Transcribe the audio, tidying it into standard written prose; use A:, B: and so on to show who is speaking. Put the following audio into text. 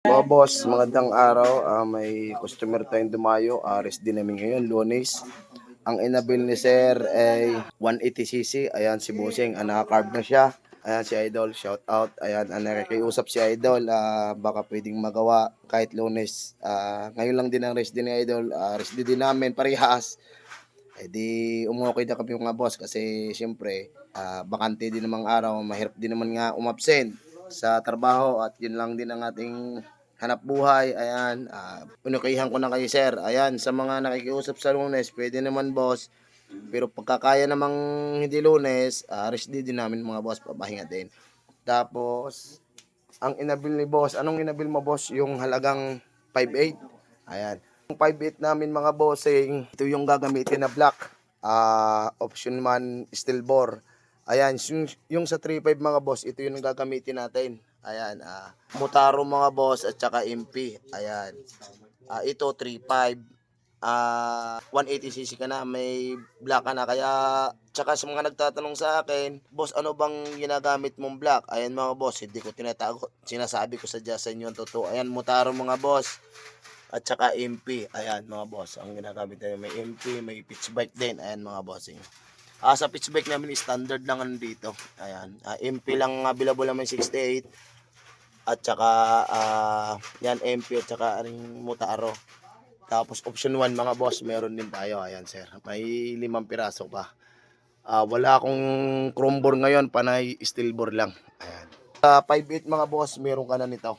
A: Mga boss, magandang araw. May customer tayong dumayo. Rest din namin ngayon, Lunes. Ang inabil ni Sir ay 180cc. Ayan si Busing, naka-carb na siya. Ayan si Idol, shout out. Ayan, nakikiusap si Idol. Baka pwedeng magawa kahit Lunes. Ngayon lang din ang rest din ni Idol. Rest din namin, parehas. Eh di umukay na kami mga boss kasi siyempre bakante din namang araw, mahirap din naman nga umabsent sa trabaho at yun lang din ang ating hanap buhay. Ayan, unukihan ko na kayo sir. Ayan, sa mga nakikiusap sa Lunes, pwede naman boss. Pero pagkakaya namang hindi Lunes, rest day din namin mga boss, papahinga din. Tapos, ang inabil ni boss, anong inabil mo boss? Yung halagang 5.8. Ayan. Yung 5.8 namin mga bossing, ito yung gagamitin na black. Option man steel bore. Ayan, yung sa 3.5 mga boss, ito yung gagamitin natin. Ayan, Mutaro mga boss at saka MP. Ayan. Ito 3.5. 180cc ka na, may black ka na. Kaya, tsaka sa mga nagtatanong sa akin, boss, ano bang ginagamit mong black? Ayan mga boss, hindi ko tinatago. Sinasabi ko sa inyo ang totoo. Ayan, Mutaro mga boss. At saka MP. Ayan mga boss, ang ginagamit namin may MP, may pitch bike din. Ayan mga bossing. Sa pitch bike namin standard lang dito. Ayan, MP lang available naman 68. At saka yan MP at saka ring Mutaro. Tapos option 1 mga boss, meron din tayo. Ayan sir, may 5 piraso pa. Wala akong chrome bore ngayon, panay steel bore lang. Ayan. 5.8 mga boss, meron ka na nito.